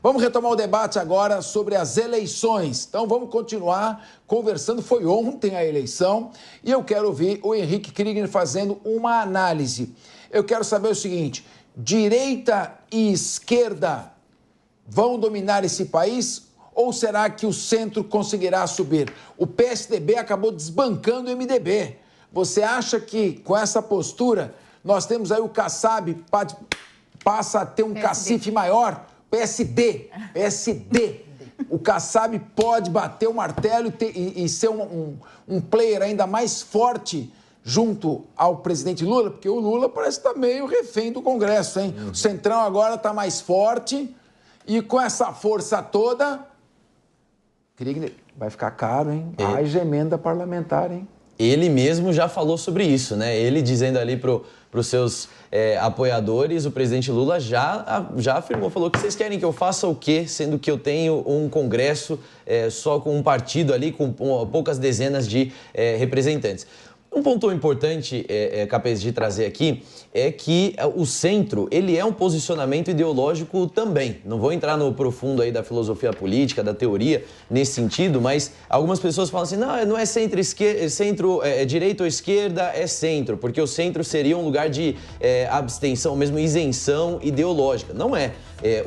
Vamos retomar o debate agora sobre as eleições. Então vamos continuar conversando. Foi ontem a eleição e eu quero ouvir o Henrique Kriegner fazendo uma análise. Eu quero saber o seguinte: direita e esquerda vão dominar esse país ou será que o centro conseguirá subir? O PSDB acabou desbancando o MDB. Você acha que com essa postura nós temos aí o Kassab passa a ter um cacife maior? PSD. O Kassab pode bater o martelo e ser um player ainda mais forte junto ao presidente Lula, porque o Lula parece estar meio refém do Congresso, hein? O Centrão agora está mais forte e com essa força toda, vai ficar caro, hein? Haja emenda parlamentar, hein? Ele mesmo já falou sobre isso, né? Ele dizendo ali para os seus apoiadores, o presidente Lula já afirmou, falou que vocês querem que eu faça o quê, sendo que eu tenho um Congresso só com um partido ali, com poucas dezenas de representantes. Um ponto importante, capaz de trazer aqui, é que o centro, ele é um posicionamento ideológico também. Não vou entrar no profundo aí da filosofia política, da teoria, nesse sentido, mas algumas pessoas falam assim, não é direita ou esquerda, é centro, porque o centro seria um lugar de abstenção, ou mesmo isenção ideológica. Não é.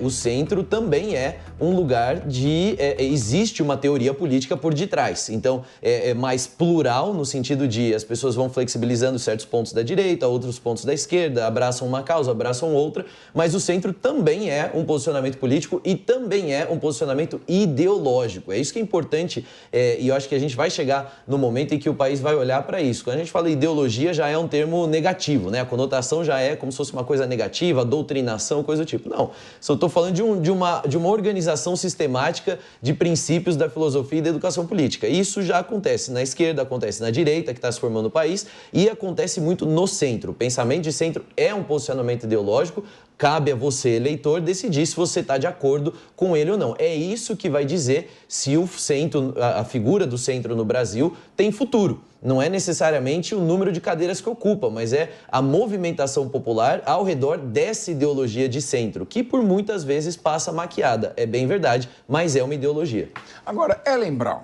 O centro também é um lugar de... existe uma teoria política por detrás. Então, é mais plural no sentido de as pessoas vão flexibilizando certos pontos da direita, outros pontos da esquerda, abraçam uma causa, abraçam outra, mas o centro também é um posicionamento político e também é um posicionamento ideológico. É isso que é importante e eu acho que a gente vai chegar no momento em que o país vai olhar para isso. Quando a gente fala ideologia, já é um termo negativo, né? A conotação já é como se fosse uma coisa negativa, doutrinação, coisa do tipo. Não. Só estou falando de uma organização sistemática de princípios da filosofia e da educação política. Isso já acontece na esquerda, acontece na direita, que está se formando no país, e acontece muito no centro. O pensamento de centro é um posicionamento ideológico, cabe a você, eleitor, decidir se você está de acordo com ele ou não. É isso que vai dizer se o centro, a figura do centro no Brasil tem futuro. Não é necessariamente o número de cadeiras que ocupa, mas é a movimentação popular ao redor dessa ideologia de centro, que por muitas vezes passa maquiada. É bem verdade, mas é uma ideologia. Agora, Ellen Brown,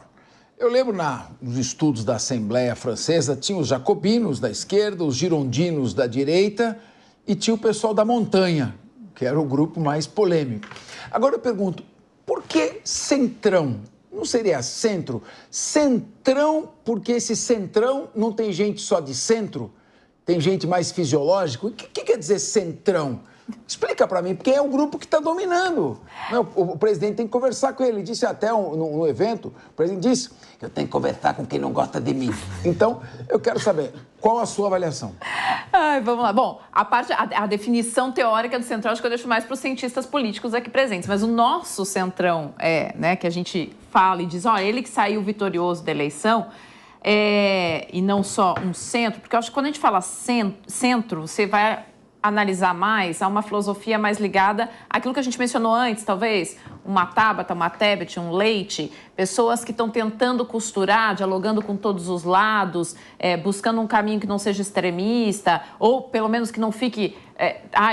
eu lembro nos estudos da Assembleia Francesa, tinha os jacobinos da esquerda, os girondinos da direita e tinha o pessoal da montanha, que era o grupo mais polêmico. Agora eu pergunto, por que centrão? Não seria centro? Centrão, porque esse centrão não tem gente só de centro? Tem gente mais fisiológico? O que quer dizer centrão? Explica para mim, porque é o grupo que está dominando. O presidente tem que conversar com ele. Ele disse até no evento, o presidente disse, eu tenho que conversar com quem não gosta de mim. Então, eu quero saber, qual a sua avaliação? Vamos lá. Bom, a definição teórica do centrão, acho que eu deixo mais para os cientistas políticos aqui presentes. Mas o nosso centrão, que a gente fala e diz, ele que saiu vitorioso da eleição, e não só um centro, porque eu acho que quando a gente fala centro, você vai analisar mais, há uma filosofia mais ligada àquilo que a gente mencionou antes, talvez, uma Tabata, uma Tebet, um Leite, pessoas que estão tentando costurar, dialogando com todos os lados, buscando um caminho que não seja extremista, ou pelo menos que não fique,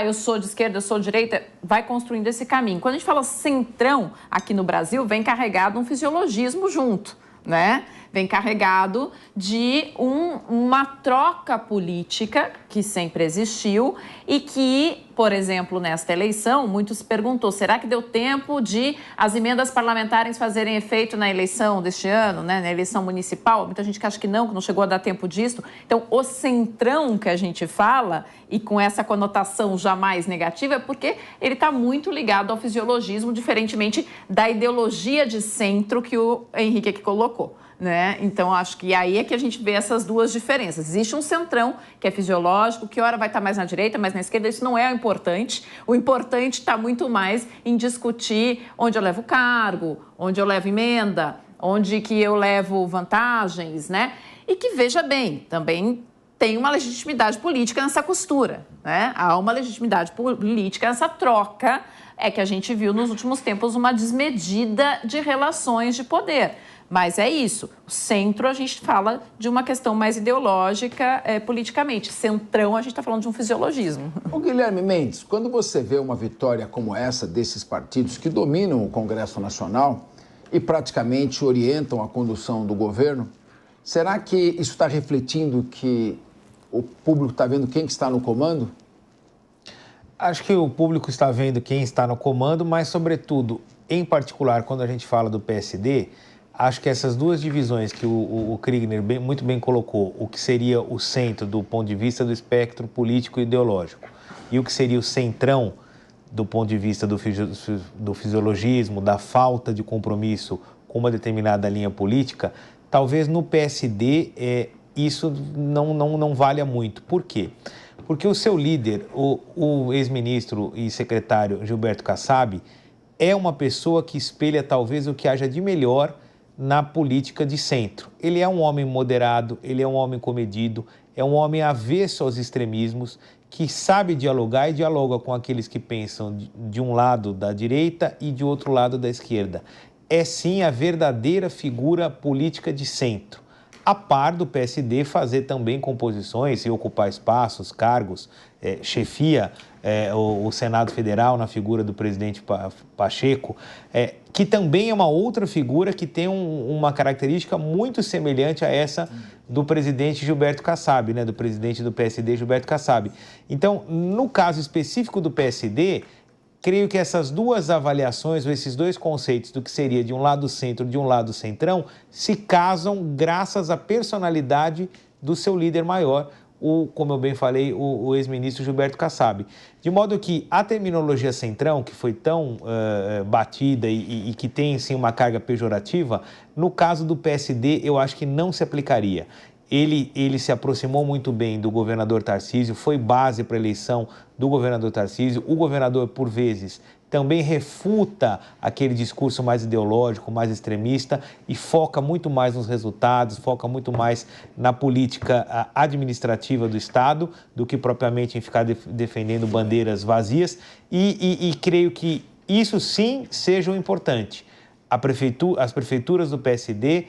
eu sou de esquerda, eu sou de direita, vai construindo esse caminho. Quando a gente fala centrão aqui no Brasil, vem carregado um fisiologismo junto, né? Vem carregado de uma troca política que sempre existiu e que, por exemplo, nesta eleição, muito se perguntou, será que deu tempo de as emendas parlamentares fazerem efeito na eleição deste ano, né, na eleição municipal? Muita gente que acha que não chegou a dar tempo disso. Então, o centrão que a gente fala, e com essa conotação jamais negativa, é porque ele está muito ligado ao fisiologismo, diferentemente da ideologia de centro que o Henrique aqui colocou. Né? Então, acho que aí é que a gente vê essas duas diferenças. Existe um centrão que é fisiológico, que hora vai estar mais na direita, mais na esquerda, isso não é o importante. O importante está muito mais em discutir onde eu levo cargo, onde eu levo emenda, onde que eu levo vantagens, né? E que, veja bem, também tem uma legitimidade política nessa costura, né? Há uma legitimidade política nessa troca é que a gente viu nos últimos tempos uma desmedida de relações de poder. Mas é isso. O centro, a gente fala de uma questão mais ideológica politicamente. Centrão, a gente está falando de um fisiologismo. Ô Guilherme Mendes, quando você vê uma vitória como essa desses partidos que dominam o Congresso Nacional e praticamente orientam a condução do governo, será que isso está refletindo que o público está vendo quem que está no comando? Acho que o público está vendo quem está no comando, mas, sobretudo, em particular, quando a gente fala do PSD, acho que essas duas divisões que o Kriegner muito bem colocou, o que seria o centro do ponto de vista do espectro político e ideológico e o que seria o centrão do ponto de vista do fisiologismo, da falta de compromisso com uma determinada linha política, talvez no PSD isso não valha muito. Por quê? Porque o seu líder, o ex-ministro e secretário Gilberto Kassab, é uma pessoa que espelha talvez o que haja de melhor na política de centro. Ele é um homem moderado, ele é um homem comedido, é um homem avesso aos extremismos, que sabe dialogar e dialoga com aqueles que pensam de um lado da direita e de outro lado da esquerda. É sim a verdadeira figura política de centro, a par do PSD fazer também composições e ocupar espaços, cargos, chefia o Senado Federal na figura do presidente Pacheco, que também é uma outra figura que tem uma característica muito semelhante a essa do presidente Gilberto Kassab, né, do presidente do PSD Gilberto Kassab. Então, no caso específico do PSD, creio que essas duas avaliações, ou esses dois conceitos do que seria de um lado centro e de um lado centrão, se casam graças à personalidade do seu líder maior, como eu bem falei, o ex-ministro Gilberto Kassab. De modo que a terminologia centrão, que foi tão batida e que tem, sim, uma carga pejorativa, no caso do PSD, eu acho que não se aplicaria. Ele se aproximou muito bem do governador Tarcísio, foi base para a eleição do governador Tarcísio. O governador, por vezes, também refuta aquele discurso mais ideológico, mais extremista e foca muito mais nos resultados, foca muito mais na política administrativa do Estado do que propriamente em ficar defendendo bandeiras vazias. E creio que isso sim seja o importante. As prefeituras do PSD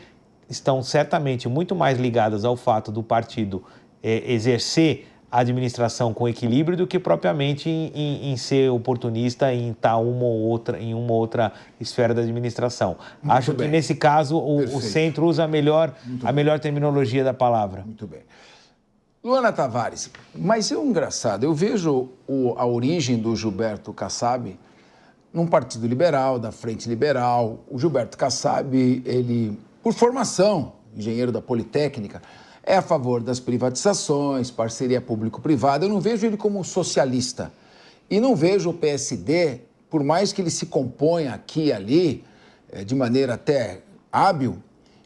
estão certamente muito mais ligadas ao fato do partido exercer a administração com equilíbrio do que propriamente em ser oportunista em estar em uma ou outra esfera da administração. Muito Acho bem. que nesse caso o centro usa a melhor terminologia da palavra. Muito bem. Luana Tavares, mas é engraçado, eu vejo a origem do Gilberto Kassab num partido liberal, da Frente Liberal. O Gilberto Kassab, ele, por formação, engenheiro da Politécnica, é a favor das privatizações, parceria público-privada. Eu não vejo ele como um socialista. E não vejo o PSD, por mais que ele se componha aqui e ali, de maneira até hábil,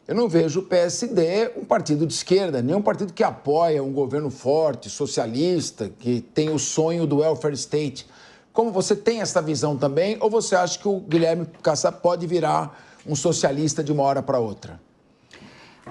eu não vejo o PSD um partido de esquerda, nem um partido que apoia um governo forte, socialista, que tem o sonho do welfare state. Como você tem essa visão também, ou você acha que o Guilherme Kassab pode virar um socialista de uma hora para outra?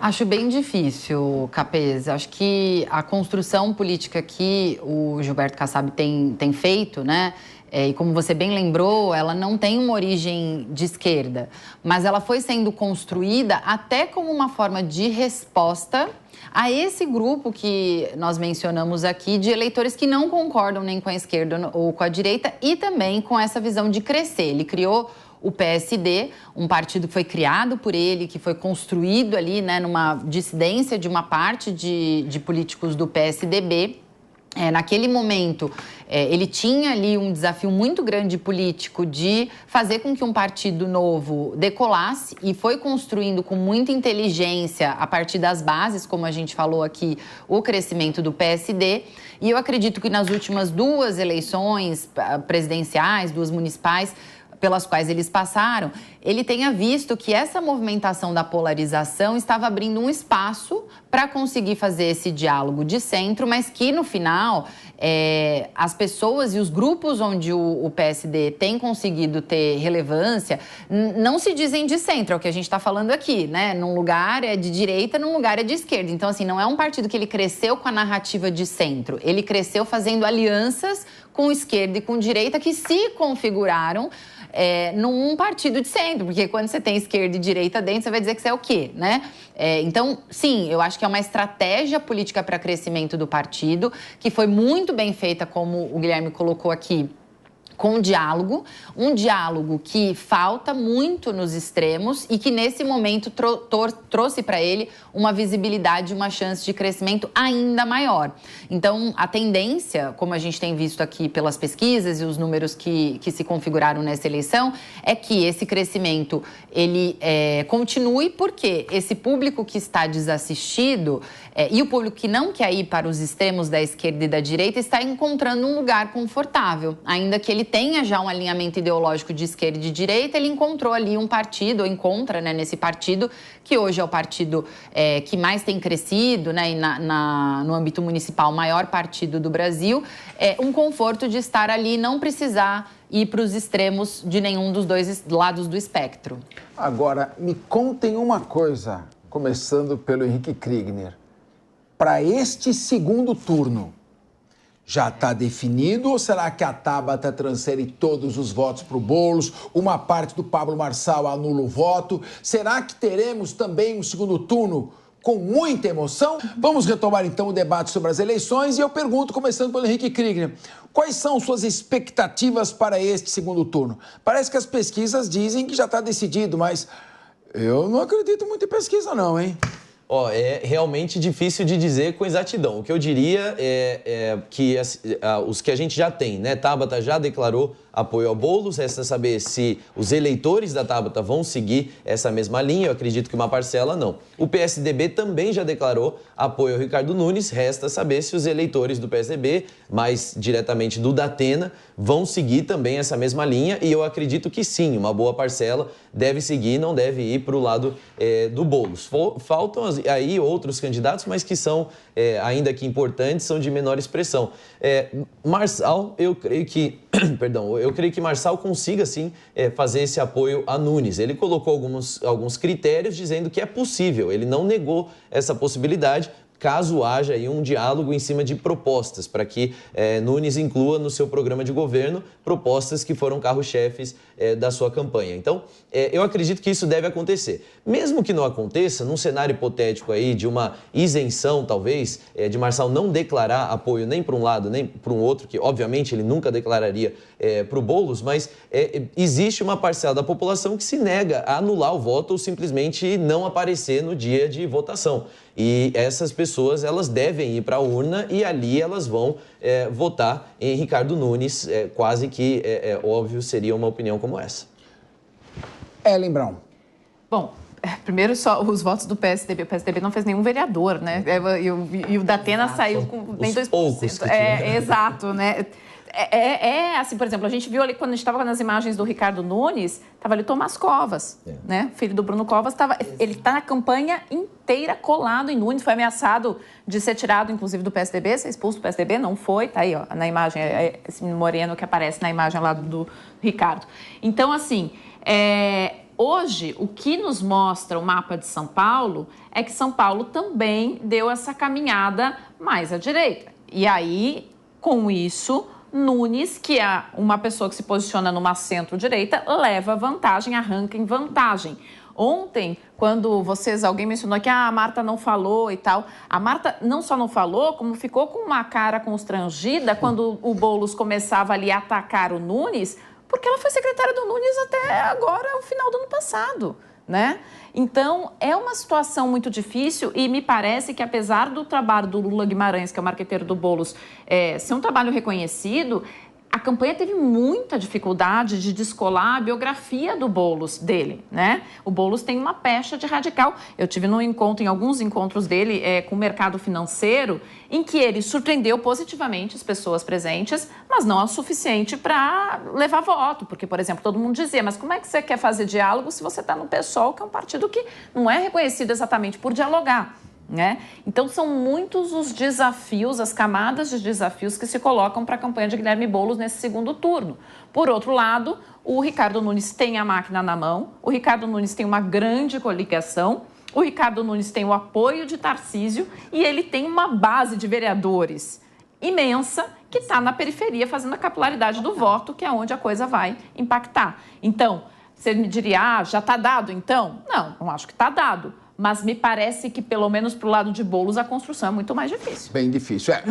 Acho bem difícil, Capês. Acho que a construção política que o Gilberto Kassab tem feito, né? E como você bem lembrou, ela não tem uma origem de esquerda, mas ela foi sendo construída até como uma forma de resposta a esse grupo que nós mencionamos aqui de eleitores que não concordam nem com a esquerda ou com a direita e também com essa visão de crescer. Ele criou o PSD, um partido que foi criado por ele, que foi construído ali, né, numa dissidência de uma parte de políticos do PSDB. Naquele momento, ele tinha ali um desafio muito grande político de fazer com que um partido novo decolasse e foi construindo com muita inteligência, a partir das bases, como a gente falou aqui, o crescimento do PSD. E eu acredito que nas últimas duas eleições presidenciais, duas municipais, pelas quais eles passaram, ele tenha visto que essa movimentação da polarização estava abrindo um espaço para conseguir fazer esse diálogo de centro, mas que, no final, as pessoas e os grupos onde o PSD tem conseguido ter relevância não se dizem de centro, é o que a gente está falando aqui, né? Num lugar é de direita, num lugar é de esquerda. Então, assim, não é um partido que ele cresceu com a narrativa de centro, ele cresceu fazendo alianças com esquerda e com direita que se configuraram num partido de centro, porque quando você tem esquerda e direita dentro, você vai dizer que você é o quê, né? Então, sim, eu acho que é uma estratégia política para crescimento do partido, que foi muito bem feita, como o Guilherme colocou aqui, com diálogo, um diálogo que falta muito nos extremos e que nesse momento trouxe para ele uma visibilidade, uma chance de crescimento ainda maior. Então, a tendência, como a gente tem visto aqui pelas pesquisas e os números que se configuraram nessa eleição, é que esse crescimento ele continue, porque esse público que está desassistido e o público que não quer ir para os extremos da esquerda e da direita está encontrando um lugar confortável, ainda que ele tenha já um alinhamento ideológico de esquerda e de direita, ele encontrou ali um partido, ou encontra, né, nesse partido, que hoje é o partido que mais tem crescido, né, e no âmbito municipal, o maior partido do Brasil, um conforto de estar ali e não precisar ir para os extremos de nenhum dos dois lados do espectro. Agora, me contem uma coisa, começando pelo Henrique Kriegner. Para este segundo turno, já está definido ou será que a Tabata transfere todos os votos para o Boulos? Uma parte do Pablo Marçal anula o voto? Será que teremos também um segundo turno com muita emoção? Vamos retomar então o debate sobre as eleições e eu pergunto, começando pelo Henrique Kriegner, quais são suas expectativas para este segundo turno? Parece que as pesquisas dizem que já está decidido, mas eu não acredito muito em pesquisa não, hein? É realmente difícil de dizer com exatidão. O que eu diria é que os que a gente já tem, né? Tabata já declarou apoio ao Boulos, resta saber se os eleitores da Tabata vão seguir essa mesma linha, eu acredito que uma parcela não. O PSDB também já declarou apoio ao Ricardo Nunes, resta saber se os eleitores do PSDB, mais diretamente do Datena, vão seguir também essa mesma linha e eu acredito que sim, uma boa parcela deve seguir, não deve ir para o lado do Boulos. Faltam aí outros candidatos, mas que são, ainda que importantes, são de menor expressão. Marçal, eu creio que... eu creio que Marçal consiga, sim, fazer esse apoio a Nunes. Ele colocou alguns critérios dizendo que é possível. Ele não negou essa possibilidade, caso haja aí um diálogo em cima de propostas, para que Nunes inclua no seu programa de governo propostas que foram carro-chefes da sua campanha. Então, eu acredito que isso deve acontecer. Mesmo que não aconteça, num cenário hipotético aí de uma isenção, talvez, de Marçal não declarar apoio nem para um lado, nem para um outro, que obviamente ele nunca declararia para o Boulos, mas existe uma parcela da população que se nega a anular o voto ou simplesmente não aparecer no dia de votação. E essas pessoas, elas devem ir para a urna e ali elas vão votar em Ricardo Nunes. Quase que óbvio seria uma opinião como essa. Ellen Brown. Bom, primeiro só os votos do PSDB. O PSDB não fez nenhum vereador, né? E o Datena saiu com nem 2%. Poucos Exato, né? Assim, por exemplo, a gente viu ali, quando a gente estava nas imagens do Ricardo Nunes, estava ali Tomás Covas, né? Filho do Bruno Covas, ele está na campanha inteira colado em Nunes, foi ameaçado de ser tirado, inclusive, do PSDB, ser expulso do PSDB, não foi, tá aí, ó, na imagem, esse moreno que aparece na imagem lá do Ricardo. Então, assim, hoje, o que nos mostra o mapa de São Paulo é que São Paulo também deu essa caminhada mais à direita. E aí, com isso, Nunes, que é uma pessoa que se posiciona numa centro-direita, leva vantagem, arranca em vantagem. Ontem, quando alguém mencionou que a Marta não falou e tal, a Marta não só não falou, como ficou com uma cara constrangida quando o Boulos começava ali a atacar o Nunes, porque ela foi secretária do Nunes até agora, o final do ano passado, né? Então, é uma situação muito difícil e me parece que, apesar do trabalho do Lula Guimarães, que é o marqueteiro do Boulos, ser um trabalho reconhecido, a campanha teve muita dificuldade de descolar a biografia do Boulos, dele, né? O Boulos tem uma pecha de radical. Eu tive em alguns encontros dele com o mercado financeiro, em que ele surpreendeu positivamente as pessoas presentes, mas não o suficiente para levar voto. Porque, por exemplo, todo mundo dizia, mas como é que você quer fazer diálogo se você está no PSOL, que é um partido que não é reconhecido exatamente por dialogar? Né? Então, são muitos os desafios, as camadas de desafios que se colocam para a campanha de Guilherme Boulos nesse segundo turno. Por outro lado, o Ricardo Nunes tem a máquina na mão, o Ricardo Nunes tem uma grande coligação, o Ricardo Nunes tem o apoio de Tarcísio e ele tem uma base de vereadores imensa que está na periferia, fazendo a capilaridade do voto, que é onde a coisa vai impactar. Então, você me diria, já está dado então? Não acho que está dado. Mas me parece que, pelo menos para o lado de Boulos, a construção é muito mais difícil. Bem difícil,